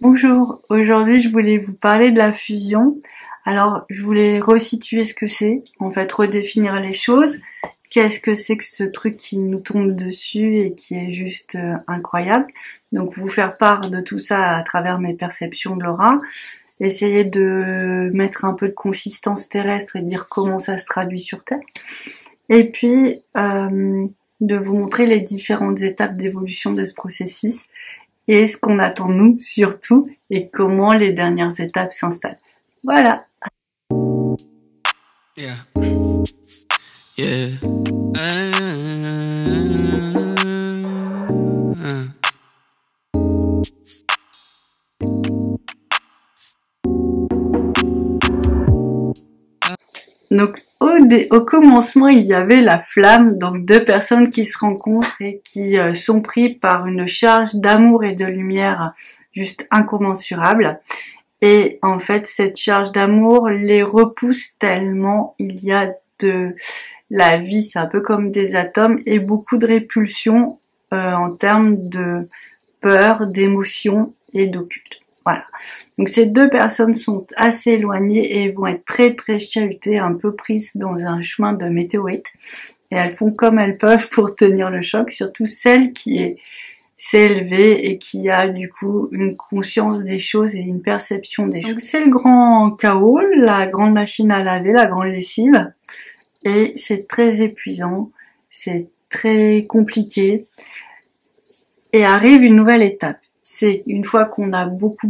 Bonjour, aujourd'hui je voulais vous parler de la fusion. Alors je voulais resituer ce que c'est, en fait redéfinir les choses. Qu'est-ce que c'est que ce truc qui nous tombe dessus et qui est juste incroyable. Donc vous faire part de tout ça à travers mes perceptions de l'aura. Essayer de mettre un peu de consistance terrestre et dire comment ça se traduit sur Terre. Et puis de vous montrer les différentes étapes d'évolution de ce processus et ce qu'on attend nous surtout et comment les dernières étapes s'installent. Voilà. Yeah. Yeah. Donc au commencement, il y avait la flamme, donc deux personnes qui se rencontrent et qui sont pris par une charge d'amour et de lumière juste incommensurable. Et en fait, cette charge d'amour les repousse tellement il y a de la vie, c'est un peu comme des atomes, et beaucoup de répulsion en termes de peur, d'émotion et d'occulte. Voilà. Donc ces deux personnes sont assez éloignées et vont être très très chahutées, un peu prises dans un chemin de météorite. Et elles font comme elles peuvent pour tenir le choc, surtout celle qui s'est élevée et qui a du coup une conscience des choses et une perception des choses. Donc c'est le grand chaos, la grande machine à laver, la grande lessive. Et c'est très épuisant, c'est très compliqué. Et arrive une nouvelle étape. C'est une fois qu'on a beaucoup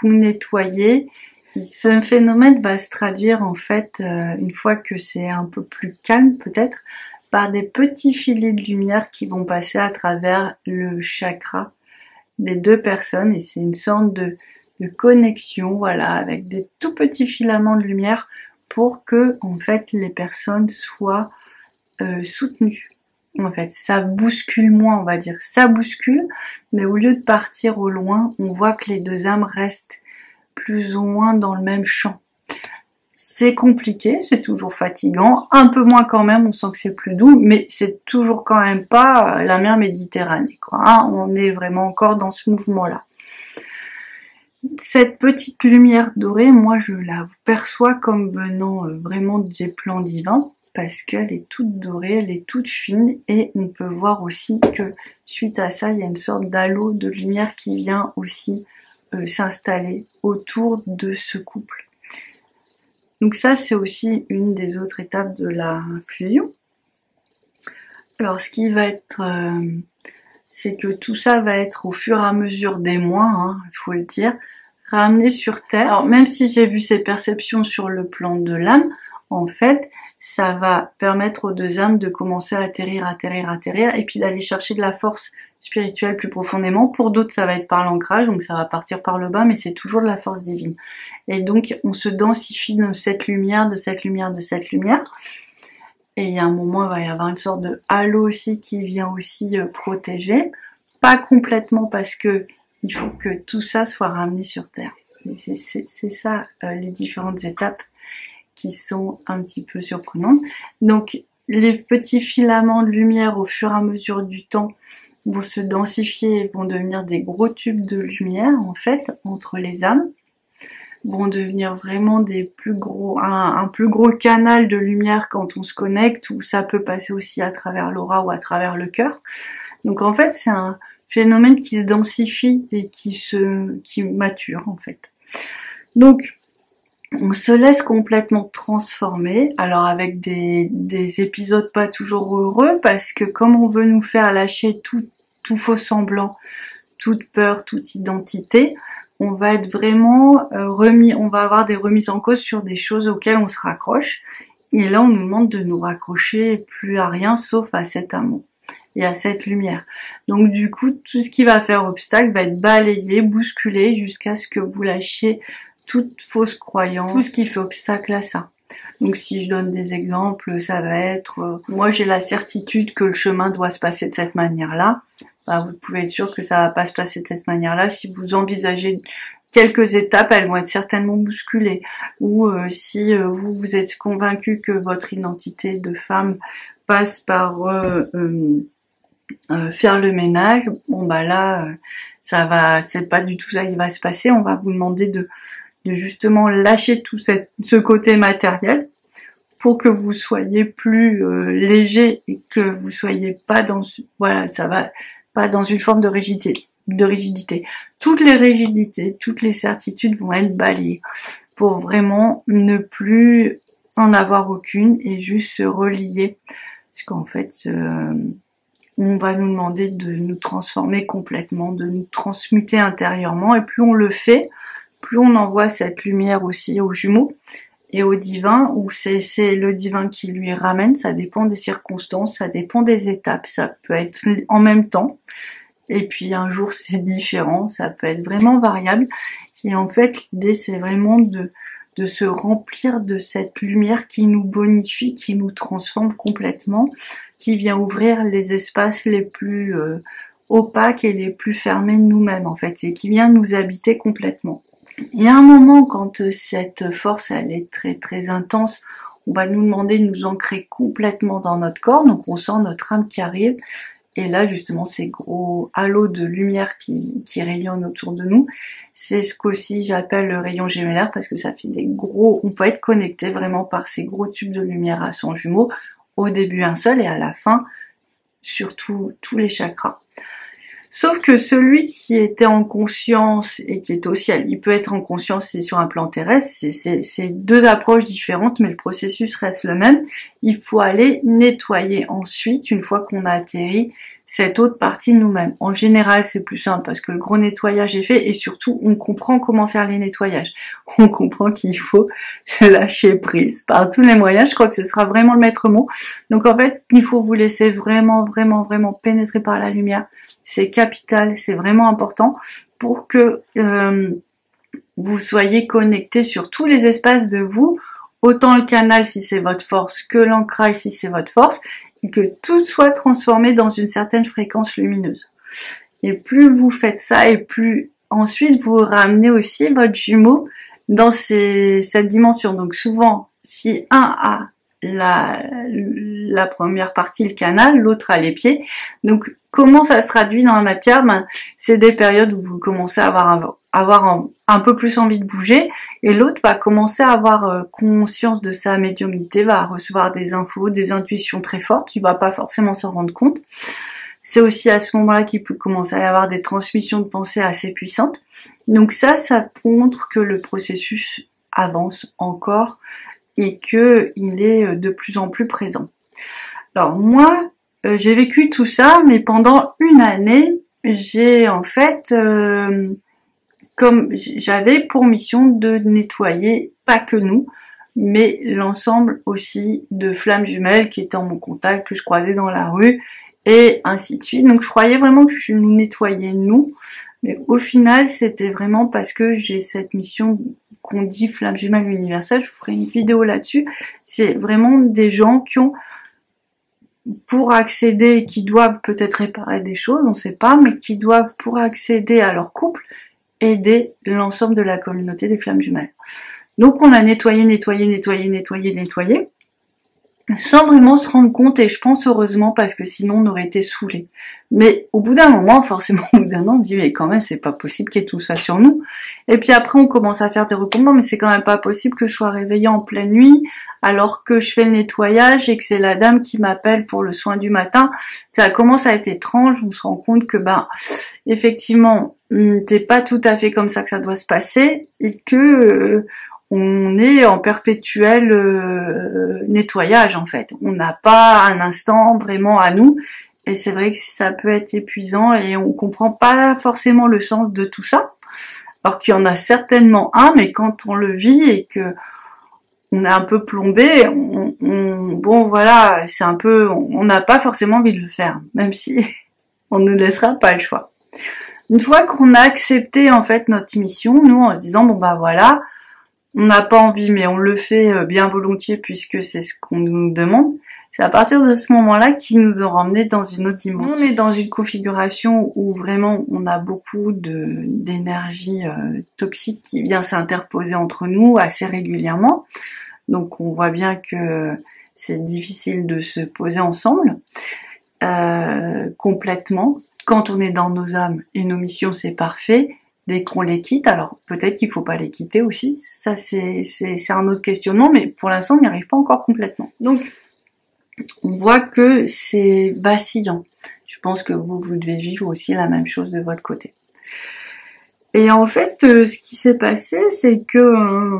nettoyé, ce phénomène va se traduire en fait, une fois que c'est un peu plus calme peut-être, par des petits filets de lumière qui vont passer à travers le chakra des deux personnes, et c'est une sorte de connexion, voilà, avec des tout petits filaments de lumière pour que en fait les personnes soient soutenues. En fait, ça bouscule moins, on va dire. Ça bouscule, mais au lieu de partir au loin, on voit que les deux âmes restent plus ou moins dans le même champ. C'est compliqué, c'est toujours fatigant, un peu moins quand même, on sent que c'est plus doux, mais c'est toujours quand même pas la mer Méditerranée, quoi. Hein, on est vraiment encore dans ce mouvement-là. Cette petite lumière dorée, moi je la perçois comme venant vraiment des plans divins, parce qu'elle est toute dorée, elle est toute fine, et on peut voir aussi que suite à ça, il y a une sorte d'halo de lumière qui vient aussi s'installer autour de ce couple. Donc ça, c'est aussi une des autres étapes de la fusion. Alors ce qui va être, c'est que tout ça va être au fur et à mesure des mois, hein, il faut le dire, ramené sur Terre. Alors même si j'ai vu ces perceptions sur le plan de l'âme, en fait, ça va permettre aux deux âmes de commencer à atterrir, et puis d'aller chercher de la force spirituelle plus profondément. Pour d'autres, ça va être par l'ancrage, donc ça va partir par le bas, mais c'est toujours de la force divine. Et donc, on se densifie de cette lumière, de cette lumière, de cette lumière. Et il y a un moment, il va y avoir une sorte de halo aussi qui vient aussi protéger. Pas complètement parce que il faut que tout ça soit ramené sur Terre. C'est ça, les différentes étapes qui sont un petit peu surprenantes. Donc, les petits filaments de lumière au fur et à mesure du temps vont se densifier et vont devenir des gros tubes de lumière, en fait, entre les âmes, vont devenir vraiment des plus gros, un plus gros canal de lumière quand on se connecte, ou ça peut passer aussi à travers l'aura ou à travers le cœur. Donc, en fait, c'est un phénomène qui se densifie et qui mature, en fait. Donc, on se laisse complètement transformer, alors avec des épisodes pas toujours heureux, parce que comme on veut nous faire lâcher tout faux semblant, toute peur, toute identité, on va être vraiment on va avoir des remises en cause sur des choses auxquelles on se raccroche, et là on nous demande de nous raccrocher plus à rien sauf à cet amour et à cette lumière. Donc du coup, tout ce qui va faire obstacle va être balayé, bousculé, jusqu'à ce que vous lâchiez toute fausse croyance, tout ce qui fait obstacle à ça. Donc si je donne des exemples, ça va être, moi j'ai la certitude que le chemin doit se passer de cette manière-là. Bah, vous pouvez être sûr que ça va pas se passer de cette manière-là. Si vous envisagez quelques étapes, elles vont être certainement bousculées. Ou si vous êtes convaincu que votre identité de femme passe par faire le ménage, bon bah là, c'est pas du tout ça qui va se passer. On va vous demander de justement lâcher tout ce côté matériel pour que vous soyez plus léger et que vous soyez pas dans, voilà, ça va pas dans une forme de rigidité. Toutes les rigidités, toutes les certitudes vont être balayées pour vraiment ne plus en avoir aucune et juste se relier. Parce qu'en fait, on va nous demander de nous transformer complètement, de nous transmuter intérieurement, et plus on le fait, plus on envoie cette lumière aussi aux jumeaux et au divin, ou c'est le divin qui lui ramène. Ça dépend des circonstances, ça dépend des étapes, ça peut être en même temps, et puis un jour c'est différent, ça peut être vraiment variable. Et en fait, l'idée c'est vraiment de se remplir de cette lumière qui nous bonifie, qui nous transforme complètement, qui vient ouvrir les espaces les plus opaques et les plus fermés de nous-mêmes en fait, et qui vient nous habiter complètement. Il y a un moment quand cette force elle est très très intense, on va nous demander de nous ancrer complètement dans notre corps, donc on sent notre âme qui arrive, et là justement ces gros halos de lumière qui rayonnent autour de nous, c'est ce qu'aussi j'appelle le rayon gémellaire, parce que ça fait des gros, on peut être connecté vraiment par ces gros tubes de lumière à son jumeau, au début un seul et à la fin surtout tous les chakras. Sauf que celui qui était en conscience et qui est au ciel, il peut être en conscience et sur un plan terrestre, c'est deux approches différentes, mais le processus reste le même. Il faut aller nettoyer ensuite, une fois qu'on a atterri, cette autre partie de nous-mêmes. En général, c'est plus simple parce que le gros nettoyage est fait et surtout, on comprend comment faire les nettoyages. On comprend qu'il faut lâcher prise par tous les moyens. Je crois que ce sera vraiment le maître mot. Donc en fait, il faut vous laisser vraiment pénétrer par la lumière. C'est capital, c'est vraiment important pour que vous soyez connecté sur tous les espaces de vous, autant le canal si c'est votre force que l'ancrage si c'est votre force, et que tout soit transformé dans une certaine fréquence lumineuse. Et plus vous faites ça, et plus ensuite vous ramenez aussi votre jumeau dans cette dimension. Donc souvent, si un a la première partie, le canal, l'autre a les pieds. Donc comment ça se traduit dans la matière? C'est des périodes où vous commencez à avoir un peu plus envie de bouger, et l'autre va commencer à avoir conscience de sa médiumnité, va recevoir des infos, des intuitions très fortes, il va pas forcément s'en rendre compte. C'est aussi à ce moment-là qu'il peut commencer à y avoir des transmissions de pensée assez puissantes. Donc ça montre que le processus avance encore et que il est de plus en plus présent. Alors moi, j'ai vécu tout ça, mais pendant une année, j'ai en fait, comme j'avais pour mission de nettoyer pas que nous, mais l'ensemble aussi de flammes jumelles qui étaient en mon contact, que je croisais dans la rue, et ainsi de suite. Donc je croyais vraiment que je nous nettoyais nous, mais au final c'était vraiment parce que j'ai cette mission qu'on dit flamme jumelle universelle. Je vous ferai une vidéo là-dessus. C'est vraiment des gens qui ont, pour accéder, qui doivent peut-être réparer des choses, on ne sait pas, mais qui doivent, pour accéder à leur couple, aider l'ensemble de la communauté des flammes jumelles. Donc on a nettoyé, sans vraiment se rendre compte, et je pense heureusement, parce que sinon on aurait été saoulés. Mais au bout d'un moment, forcément au bout d'un an, on dit mais quand même c'est pas possible qu'il y ait tout ça sur nous. Et puis après on commence à faire des recommandements, mais c'est quand même pas possible que je sois réveillée en pleine nuit alors que je fais le nettoyage et que c'est la dame qui m'appelle pour le soin du matin. Ça commence à être étrange, on se rend compte que effectivement c'est pas tout à fait comme ça que ça doit se passer, et que on est en perpétuel nettoyage en fait. On n'a pas un instant vraiment à nous, et c'est vrai que ça peut être épuisant et on comprend pas forcément le sens de tout ça. Alors qu'il y en a certainement un, mais quand on le vit et que on est un peu plombé, bon voilà, c'est un peu, on n'a pas forcément envie de le faire, même si on ne nous laissera pas le choix. Une fois qu'on a accepté en fait notre mission, nous en se disant bon voilà, on n'a pas envie, mais on le fait bien volontiers puisque c'est ce qu'on nous demande. C'est à partir de ce moment-là qu'ils nous ont ramenés dans une autre dimension. On est dans une configuration où vraiment on a beaucoup d'énergie toxique qui vient s'interposer entre nous assez régulièrement. Donc on voit bien que c'est difficile de se poser ensemble. complètement. Quand on est dans nos âmes et nos missions, c'est parfait. Dès qu'on les quitte, alors peut-être qu'il faut pas les quitter aussi. Ça, c'est un autre questionnement, mais pour l'instant, on n'y arrive pas encore complètement. Donc, on voit que c'est vacillant. Je pense que vous devez vivre aussi la même chose de votre côté. Et en fait, ce qui s'est passé, c'est que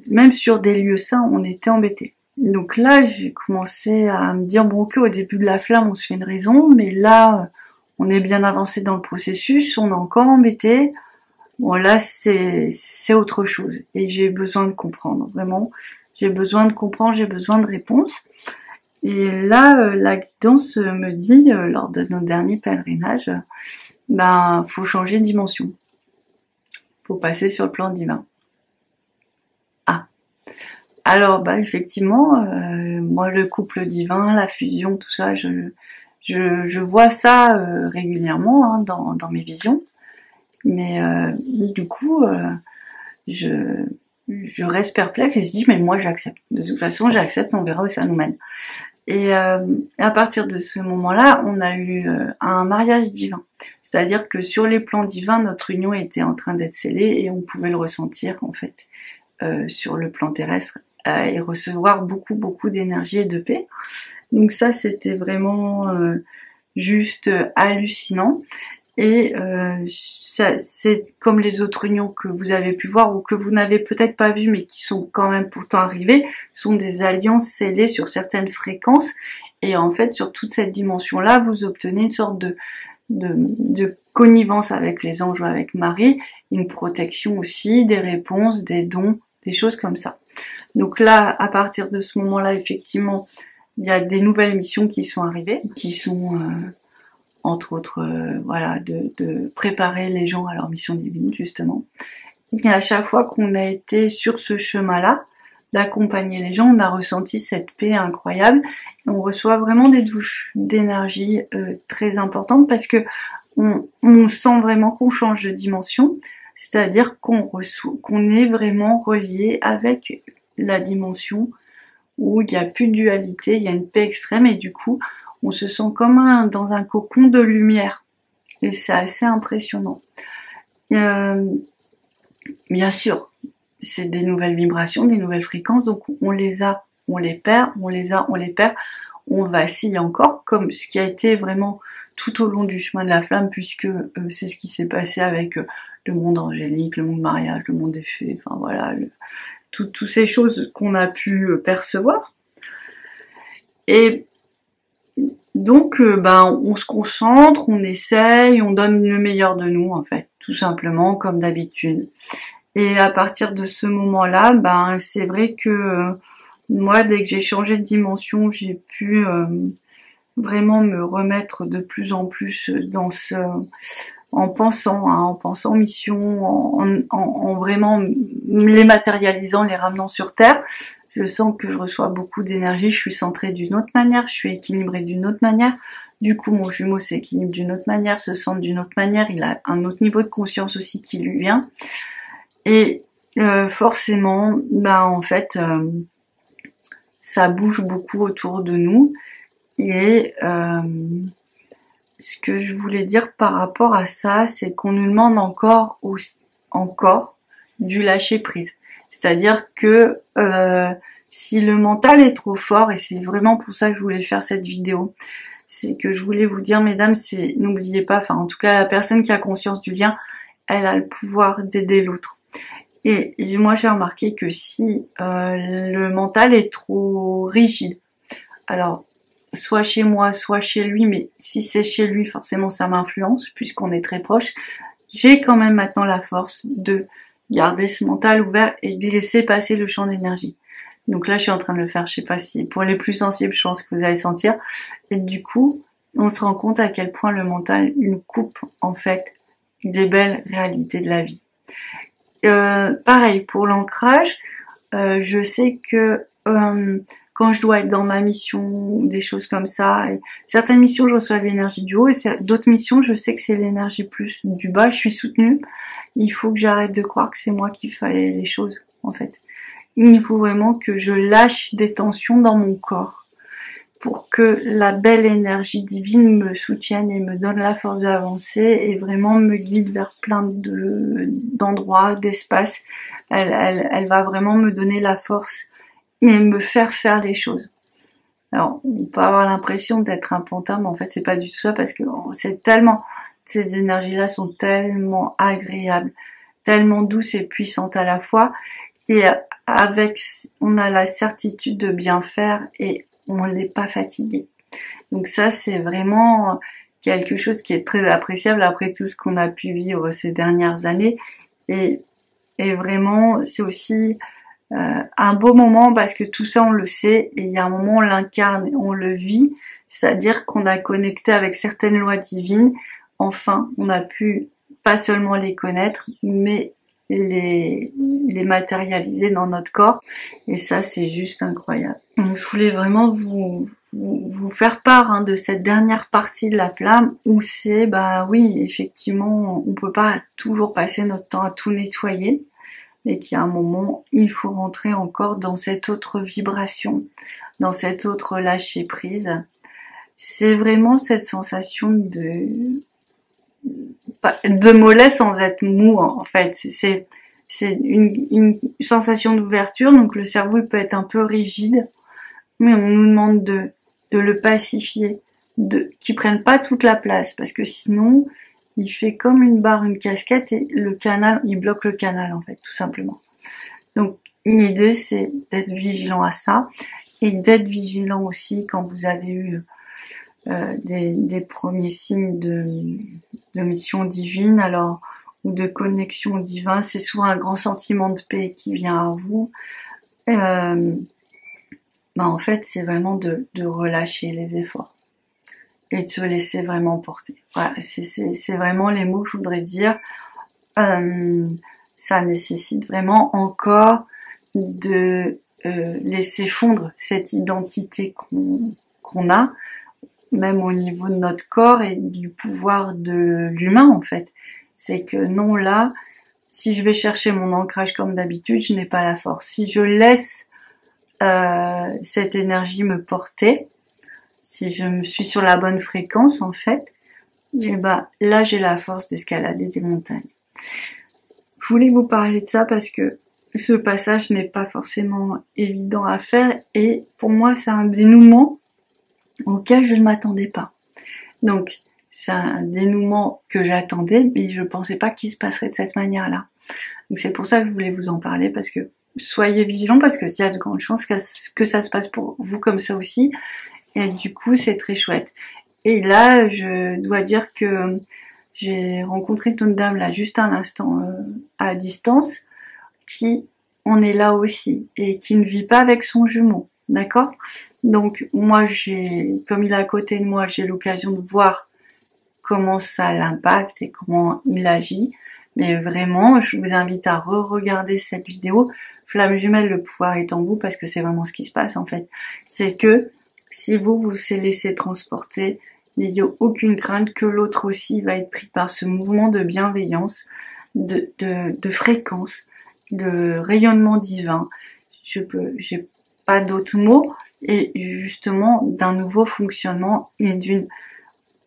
même sur des lieux saints, on était embêtés. Donc là, j'ai commencé à me dire, bon ok, au début de la flamme, on se fait une raison, mais là, on est bien avancé dans le processus, on est encore embêté. Bon là, c'est autre chose. Et j'ai besoin de comprendre, vraiment. J'ai besoin de comprendre, j'ai besoin de réponses. Et là, la guidance me dit, lors de notre dernier pèlerinage, faut changer de dimension. Faut passer sur le plan divin. Ah. Alors, effectivement, moi, le couple divin, la fusion, tout ça, je vois ça régulièrement dans mes visions. Mais du coup, je reste perplexe et je dis, mais moi, j'accepte. De toute façon, j'accepte, on verra où ça nous mène. Et à partir de ce moment-là, on a eu un mariage divin. C'est-à-dire que sur les plans divins, notre union était en train d'être scellée et on pouvait le ressentir en fait sur le plan terrestre et recevoir beaucoup d'énergie et de paix. Donc ça, c'était vraiment juste hallucinant. Et c'est comme les autres unions que vous avez pu voir ou que vous n'avez peut-être pas vues mais qui sont quand même pourtant arrivées, sont des alliances scellées sur certaines fréquences. Et en fait, sur toute cette dimension-là, vous obtenez une sorte de connivence avec les anges ou avec Marie, une protection aussi, des réponses, des dons, des choses comme ça. Donc là, à partir de ce moment-là, effectivement, il y a des nouvelles missions qui sont arrivées, qui sont entre autres, de préparer les gens à leur mission divine, justement. Et à chaque fois qu'on a été sur ce chemin-là, d'accompagner les gens, on a ressenti cette paix incroyable. Et on reçoit vraiment des douches d'énergie très importantes parce que on sent vraiment qu'on change de dimension, c'est-à-dire qu'on est vraiment relié avec la dimension où il n'y a plus de dualité, il y a une paix extrême et du coup, on se sent comme dans un cocon de lumière. Et c'est assez impressionnant. Bien sûr, c'est des nouvelles vibrations, des nouvelles fréquences, donc on les a, on les perd, on les a, on les perd, on vacille encore, comme ce qui a été vraiment tout au long du chemin de la flamme, puisque c'est ce qui s'est passé avec le monde angélique, le monde mariage, le monde des fées, enfin voilà, toutes ces choses qu'on a pu percevoir. Et donc, on se concentre, on essaye, on donne le meilleur de nous, en fait, tout simplement, comme d'habitude. Et à partir de ce moment-là, c'est vrai que moi, dès que j'ai changé de dimension, j'ai pu vraiment me remettre de plus en plus dans en pensant mission, en vraiment les matérialisant, les ramenant sur Terre. Je sens que je reçois beaucoup d'énergie, je suis centrée d'une autre manière, je suis équilibrée d'une autre manière. Du coup, mon jumeau s'équilibre d'une autre manière, se centre d'une autre manière, il a un autre niveau de conscience aussi qui lui vient. Et forcément, en fait, ça bouge beaucoup autour de nous. Et ce que je voulais dire par rapport à ça, c'est qu'on nous demande encore du lâcher prise. C'est-à-dire que si le mental est trop fort, et c'est vraiment pour ça que je voulais faire cette vidéo, c'est que je voulais vous dire, mesdames, n'oubliez pas, en tout cas la personne qui a conscience du lien, elle a le pouvoir d'aider l'autre. Et moi j'ai remarqué que si le mental est trop rigide, alors soit chez moi, soit chez lui, mais si c'est chez lui, forcément ça m'influence puisqu'on est très proches, j'ai quand même maintenant la force de garder ce mental ouvert et de laisser passer le champ d'énergie. Donc là, je suis en train de le faire, je sais pas si, pour les plus sensibles, je pense que vous allez sentir. Et du coup, on se rend compte à quel point le mental nous coupe, en fait, des belles réalités de la vie. Pareil, pour l'ancrage, je sais que quand je dois être dans ma mission, des choses comme ça, et certaines missions, je reçois de l'énergie du haut, et d'autres missions, je sais que c'est l'énergie plus du bas, je suis soutenue. Il faut que j'arrête de croire que c'est moi qui fais les choses, en fait. Il faut vraiment que je lâche des tensions dans mon corps. pour que la belle énergie divine me soutienne et me donne la force d'avancer et vraiment me guide vers plein d'endroits, d'espaces. Elle va vraiment me donner la force et me faire les choses. Alors, on peut avoir l'impression d'être un pantin, mais en fait, c'est pas du tout ça parce que c'est tellement, ces énergies-là sont tellement agréables, tellement douces et puissantes à la fois. Et on a la certitude de bien faire et on n'est pas fatigué. Donc ça, c'est vraiment quelque chose qui est très appréciable après tout ce qu'on a pu vivre ces dernières années. Et vraiment, c'est aussi un beau moment parce que tout ça, on le sait. Et il y a un moment, on l'incarne, on le vit. C'est-à-dire qu'on a connecté avec certaines lois divines. Enfin, on a pu pas seulement les connaître, mais les matérialiser dans notre corps. Et ça, c'est juste incroyable. Donc, je voulais vraiment vous faire part de cette dernière partie de la flamme où c'est, bah oui, effectivement, on peut pas toujours passer notre temps à tout nettoyer, mais qu'il y a un moment, il faut rentrer encore dans cette autre vibration, dans cette autre lâcher prise. C'est vraiment cette sensation de mollet sans être mou, en fait. C'est une sensation d'ouverture, donc le cerveau il peut être un peu rigide, mais on nous demande de le pacifier, qu'il prenne pas toute la place, parce que sinon, il fait comme une barre, une casquette, et le canal, il bloque le canal, en fait, tout simplement. Donc, l'idée, c'est d'être vigilant à ça, et d'être vigilant aussi quand vous avez eu des premiers signes de mission divine, alors, ou de connexion divine. C'est souvent un grand sentiment de paix qui vient à vous. En fait, c'est vraiment de relâcher les efforts et de se laisser vraiment porter. Voilà, c'est vraiment les mots que je voudrais dire. Ça nécessite vraiment encore de laisser fondre cette identité qu'on a, même au niveau de notre corps et du pouvoir de l'humain, en fait. C'est que non, là, si je vais chercher mon ancrage comme d'habitude, je n'ai pas la force. Si je laisse cette énergie me porter, si je me suis sur la bonne fréquence, en fait, et là, j'ai la force d'escalader des montagnes. Je voulais vous parler de ça parce que ce passage n'est pas forcément évident à faire et pour moi, c'est un dénouement auquel je ne m'attendais pas. Donc, c'est un dénouement que j'attendais, mais je ne pensais pas qu'il se passerait de cette manière-là. Donc, c'est pour ça que je voulais vous en parler, parce que soyez vigilants, parce qu'il y a de grandes chances que ça se passe pour vous comme ça aussi. Et du coup, c'est très chouette. Et là, je dois dire que j'ai rencontré une dame là juste à l'instant à distance qui en est là aussi et qui ne vit pas avec son jumeau, d'accord? Donc moi comme il est à côté de moi, j'ai l'occasion de voir comment ça l'impacte et comment il agit. Mais vraiment, je vous invite à re-regarder cette vidéo. Flamme jumelle, le pouvoir est en vous, parce que c'est vraiment ce qui se passe en fait. C'est que si vous vous laissez transporter, il n'y a aucune crainte que l'autre aussi va être pris par ce mouvement de bienveillance, de fréquence, de rayonnement divin. J'ai pas d'autres mots, et justement d'un nouveau fonctionnement et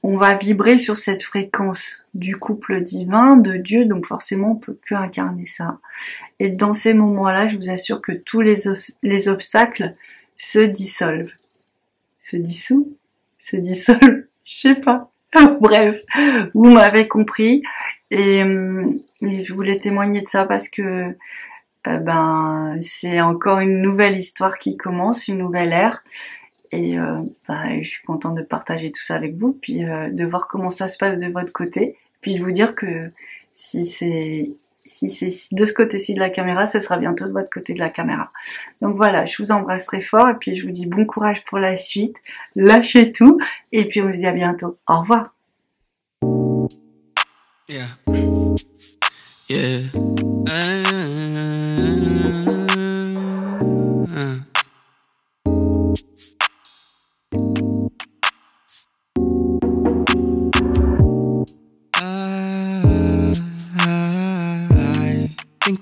on va vibrer sur cette fréquence du couple divin, de Dieu, donc forcément on peut que incarner ça. Et dans ces moments-là, je vous assure que tous les obstacles se dissolvent. Se dissolvent, je sais pas. Bref, vous m'avez compris et je voulais témoigner de ça parce que c'est encore une nouvelle histoire qui commence, une nouvelle ère. Et je suis contente de partager tout ça avec vous, puis de voir comment ça se passe de votre côté, puis de vous dire que si c'est de ce côté-ci de la caméra, ce sera bientôt de votre côté de la caméra. Donc voilà, je vous embrasse très fort, et puis je vous dis bon courage pour la suite, lâchez tout, et puis on se dit à bientôt. Au revoir. Yeah. Yeah.